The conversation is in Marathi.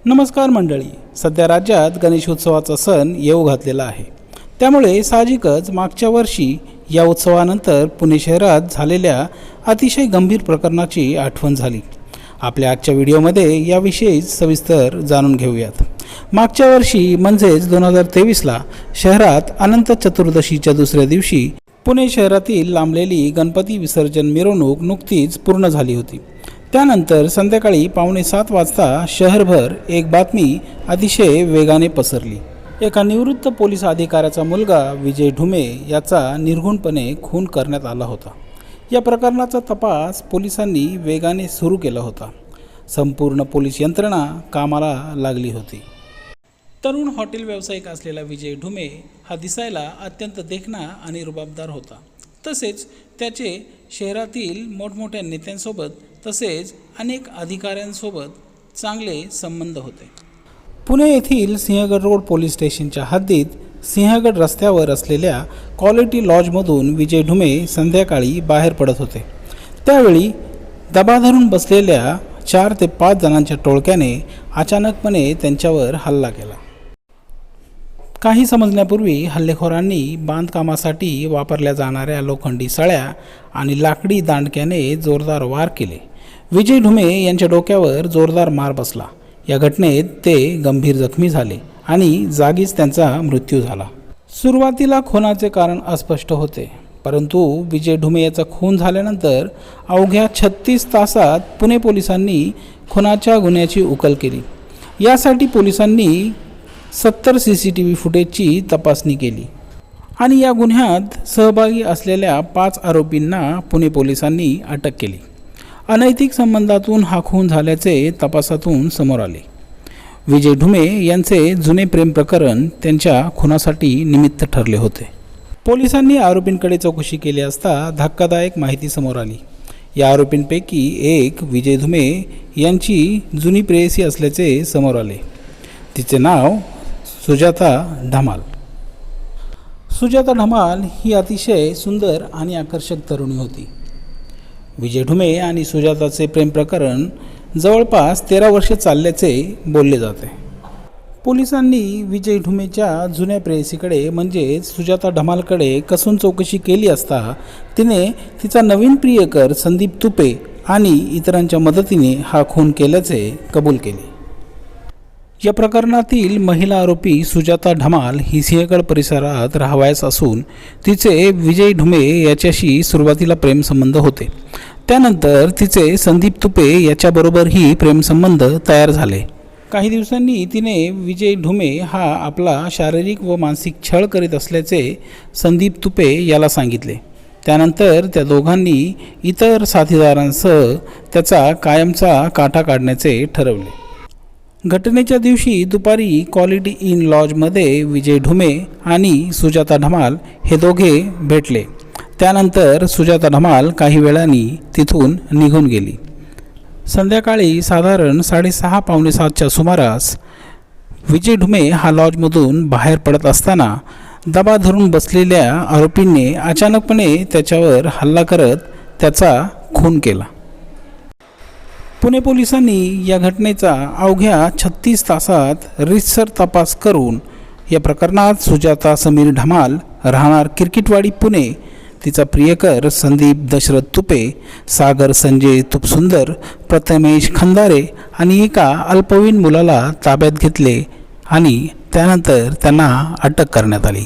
नमस्कार मंडळी, सध्या राज्यात गणेशोत्सवाचा सण येऊ घातलेला आहे. त्यामुळे साहजिकच मागच्या वर्षी या उत्सवानंतर पुणे शहरात झालेल्या अतिशय गंभीर प्रकरणाची आठवण झाली. आपल्या आजच्या व्हिडिओमध्ये याविषयी सविस्तर जाणून घेऊयात. मागच्या वर्षी म्हणजेच 2023ला शहरात अनंत चतुर्दशीच्या दुसऱ्या दिवशी पुणे शहरातील लांबलेली गणपती विसर्जन मिरवणूक नुकतीच पूर्ण झाली होती. त्यानंतर संध्याकाळी 6:45 वाजता शहरभर एक बातमी अतिशय वेगाने पसरली. एका निवृत्त पोलीस अधिकाऱ्याचा मुलगा विजय ढुमे याचा निर्घृणपणे खून करण्यात आला होता. या प्रकरणाचा तपास पोलिसांनी वेगाने सुरू केला होता. संपूर्ण पोलीस यंत्रणा कामाला लागली होती. तरुण हॉटेल व्यावसायिक असलेला विजय ढुमे हा दिसायला अत्यंत देखणा आणि रुबाबदार होता. तसेच त्याचे शहरातील मोठमोठ्या नेत्यांसोबत तसेच अनेक अधिकाऱ्यांसोबत चांगले संबंध होते. पुणे येथील सिंहगड रोड पोलीस स्टेशनच्या हद्दीत सिंहगड रस्त्यावर असलेल्या क्वालिटी लॉजमधून विजय ढुमे संध्याकाळी बाहेर पडत होते. त्यावेळी दबा धरून बसलेल्या 4 ते 5 जणांच्या टोळक्याने अचानकपणे त्यांच्यावर हल्ला केला. काही समजण्यापूर्वी हल्लेखोरांनी बांधकामासाठी वापरल्या जाणाऱ्या लोखंडी सळ्या आणि लाकडी दांडक्याने जोरदार वार केले. विजय ढुमे यांच्या डोक्यावर जोरदार मार बसला. या घटनेत ते गंभीर जखमी झाले आणि जागीच त्यांचा मृत्यू झाला. सुरुवातीला खुनाचे कारण अस्पष्ट होते, परंतु विजय ढुमे याचा खून झाल्यानंतर अवघ्या 36 तासात पुणे पोलिसांनी खुनाच्या गुन्ह्याची उकल केली. यासाठी पोलिसांनी 70 CCTV फुटेजची तपासणी केली आणि या गुन्ह्यात सहभागी असलेल्या 5 आरोपींना पुणे पोलिसांनी अटक केली. अनैतिक संबंधातून हा खून झाल्याचे तपासातून समोर आले. विजय ढुमे यांचे जुने प्रेम प्रकरण त्यांच्या खुनासाठी निमित्त ठरले होते. पोलिसांनी आरोपींकडे चौकशी केली असता धक्कादायक माहिती समोर आली. या आरोपींपैकी एक विजय ढुमे यांची जुनी प्रेयसी असल्याचे समोर आले. तिचे नाव सुजाता धमाल. सुजाता धमाल ही अतिशय सुंदर आणि आकर्षक तरुणी होती. विजय ढुमे आणि सुजाताचे प्रेम प्रकरण जवळपास 13 वर्षे चालल्याचे बोलले जाते. पोलिसांनी विजय ढुमेच्या जुन्या प्रेयसीकडे म्हणजे सुजाता धमालकडे कसून चौकशी केली असता तिने तिचा नवीन प्रियकर संदीप तुपे आणि इतरांच्या मदतीने हा खून केल्याचे कबूल केले. या प्रकरणातील महिला आरोपी सुजाता धमाल ही सिंहगड परिसरात राहावयास असून तिचे विजय ढुमे याच्याशी सुरुवातीला प्रेमसंबंध होते. त्यानंतर तिचे संदीप तुपे याच्याबरोबरही प्रेमसंबंध तयार झाले. काही दिवसांनी तिने विजय ढुमे हा आपला शारीरिक व मानसिक छळ करीत असल्याचे संदीप तुपे याला सांगितले. त्यानंतर त्या दोघांनी इतर साथीदारांसह त्याचा कायमचा काटा काढण्याचे ठरवले. घटनेच्या दिवशी दुपारी क्वालिटी इन लॉजमध्ये विजय ढुमे आणि सुजाता धमाल हे दोघे भेटले. त्यानंतर सुजाता धमाल काही वेळाने तिथून निघून गेली. संध्याकाळी साधारण 6:30 पावणे 7च्या सुमारास विजय ढुमे हा लॉजमधून बाहेर पडत असताना दबा धरून बसलेल्या आरोपींनी अचानकपणे त्याच्यावर हल्ला करत त्याचा खून केला. पुणे पोलिसांनी या घटनेचा अवघ्या 36 तासात रीतसर तपास करून या प्रकरणात सुजाता समीर धमाल राहणार किरकिटवाडी पुणे, तिचा प्रियकर संदीप दशरथ तुपे, सागर संजय तुपसुंदर, प्रथमेश खंदारे आणि एका अल्पवयीन मुलाला ताब्यात घेतले आणि त्यानंतर त्यांना अटक करण्यात आली.